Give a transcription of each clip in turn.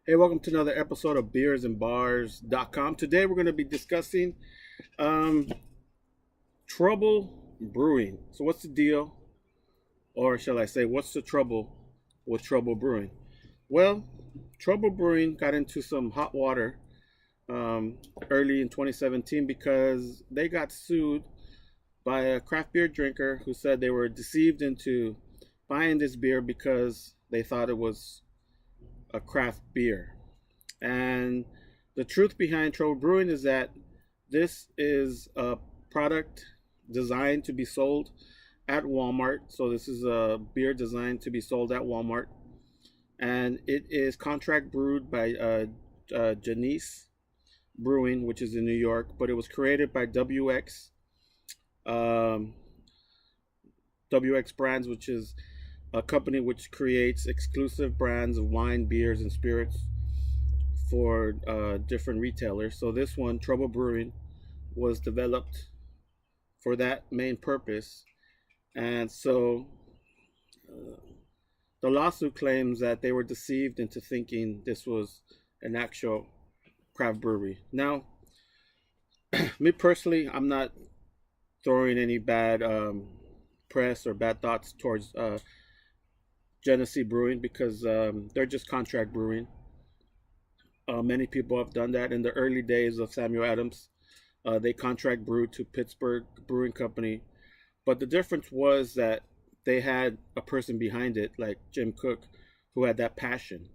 Hey, welcome to another episode of beersandbars.com. Today we're going to be discussing um, Trouble Brewing. So, what's the deal? Or shall I say, what's the trouble with Trouble Brewing? Well, Trouble Brewing got into some hot water um, early in 2017 because they got sued by a craft beer drinker who said they were deceived into buying this beer because they thought it was a craft beer. And the truth behind Trouble Brewing is that this is a product designed to be sold at Walmart. So this is a beer designed to be sold at Walmart, and it is contract brewed by Janice Brewing, which is in New York, but it was created by um, WX Brands, which is a company which creates exclusive brands of wine, beers, and spirits for different retailers. So this one, Trouble Brewing, was developed for that main purpose. And so uh, the lawsuit claims that they were deceived into thinking this was an actual craft brewery. Now, me personally, I'm not throwing any bad press or bad thoughts towards Genesee Brewing because they're just contract brewing. Many people have done that in the early days of Samuel Adams. They contract brewed to Pittsburgh Brewing Company, but the difference was that they had a person behind it, like Jim Cook, who had that passion.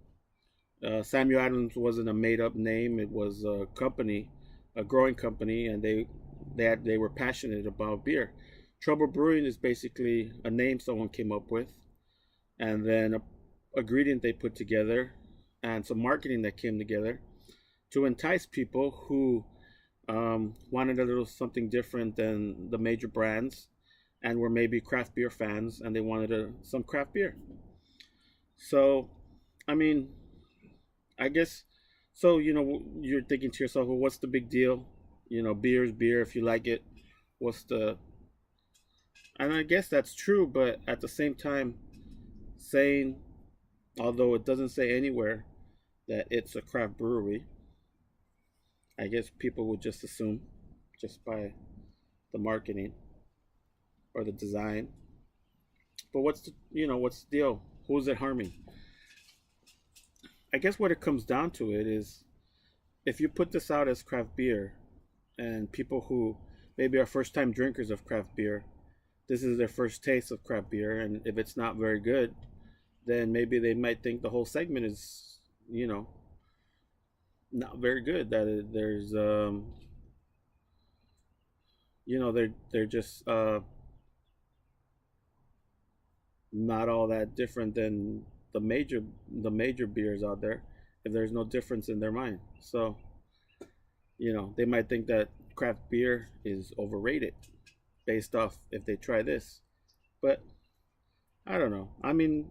Samuel Adams wasn't a made-up name; it was a company, a growing company, and they were passionate about beer. Trouble Brewing is basically a name someone came up with, and then a ingredient they put together, and some marketing that came together to entice people who wanted a little something different than the major brands and were maybe craft beer fans and they wanted some craft beer. So, I mean, I guess, so, you're thinking to yourself, well, what's the big deal? Beer is beer if you like it. What's the. And I guess that's true, but at the same time, saying, although it doesn't say anywhere that it's a craft brewery, I guess people would just assume just by the marketing or the design. But what's the deal? Who's it harming? I guess what it comes down to it is if you put this out as craft beer and people who maybe are first time drinkers of craft beer, this is their first taste of craft beer, and if it's not very good, then maybe they might think the whole segment is, not very good. That there's, they're just not all that different than the major beers out there. If there's no difference in their mind, so they might think that craft beer is overrated based off if they try this. But I don't know. I mean,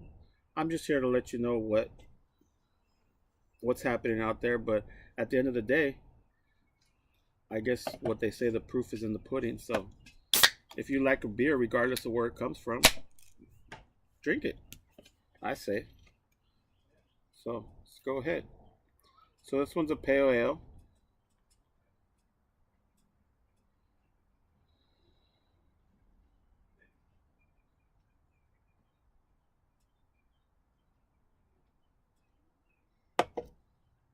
I'm just here to let you know what's happening out there. But at the end of the day, I guess what they say, the proof is in the pudding. So if you like a beer, regardless of where it comes from, drink it, I say. So let's go ahead. So this one's a pale ale.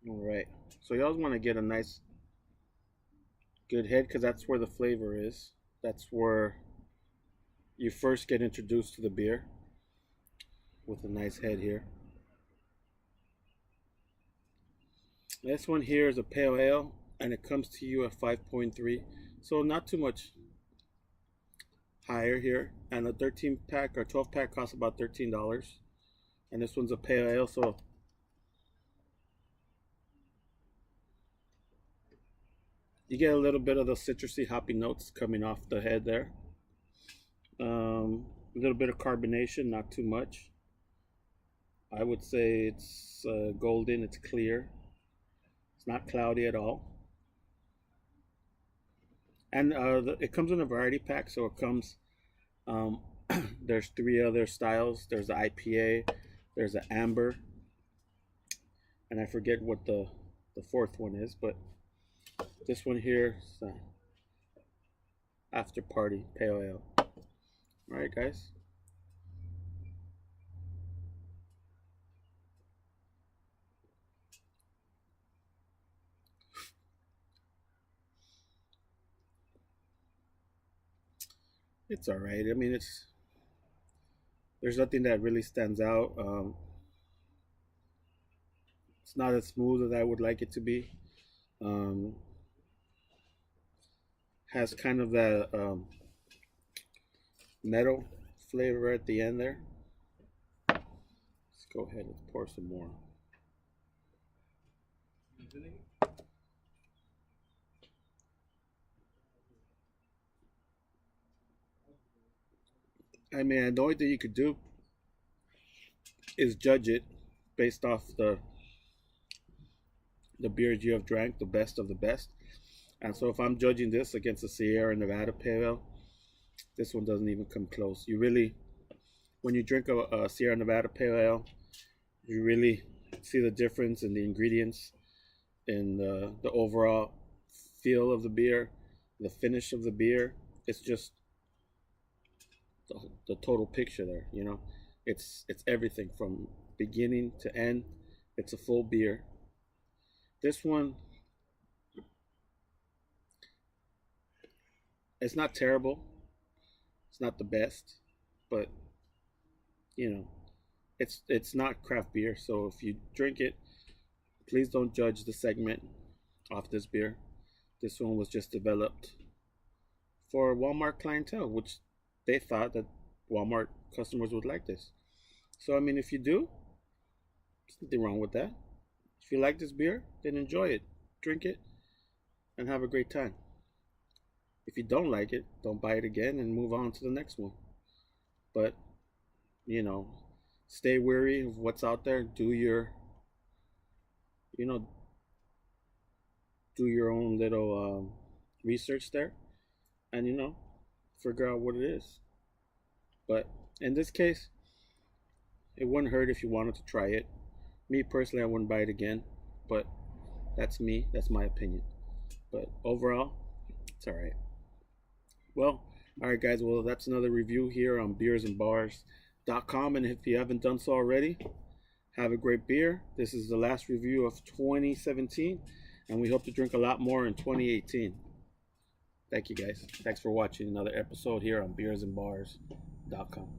All right. So y'all want to get a nice, good head because that's where the flavor is. That's where you first get introduced to the beer with a nice head here. This one here is a pale ale and it comes to you at 5.3. So not too much higher here. And a 13 pack or 12 pack costs about $13. And this one's a pale ale, so you get a little bit of the citrusy hoppy notes coming off the head there. A little bit of carbonation, not too much. I would say it's golden, it's clear. It's not cloudy at all. And it comes in a variety pack, so it comes. Um, there's three other styles. There's the IPA, there's the amber, and I forget what the fourth one is, but this one here is After Party Pale Ale. All right, guys. It's all right. I mean, there's nothing that really stands out. It's not as smooth as I would like it to be. Um, has kind of that metal flavor at the end there. Let's go ahead and pour some more. I mean, the only thing you could do is judge it based off the beers you have drank, the best of the best. And so if I'm judging this against the Sierra Nevada Pale Ale, this one doesn't even come close. You really, when you drink a Sierra Nevada Pale Ale, you really see the difference in the ingredients, in the overall feel of the beer, the finish of the beer. It's just the total picture there, you know. It's everything from beginning to end. It's a full beer. This one, it's not terrible. It's not the best, but you know, it's not craft beer. So if you drink it, please don't judge the segment off this beer. This one was just developed for Walmart clientele, which they thought that Walmart customers would like this. So I mean, if you do, there's nothing wrong with that. If you like this beer, then enjoy it, drink it, and have a great time. If you don't like it, don't buy it again and move on to the next one. But you know, stay wary of what's out there. You know, do your own little research there, and you know, figure out what it is. But in this case, it wouldn't hurt if you wanted to try it. Me personally, I wouldn't buy it again, but that's me. That's my opinion. But overall, it's all right. Well, all right, guys. Well, that's another review here on beersandbars.com. And if you haven't done so already, have a great beer. This is the last review of 2017, and we hope to drink a lot more in 2018. Thank you, guys. Thanks for watching another episode here on beersandbars.com.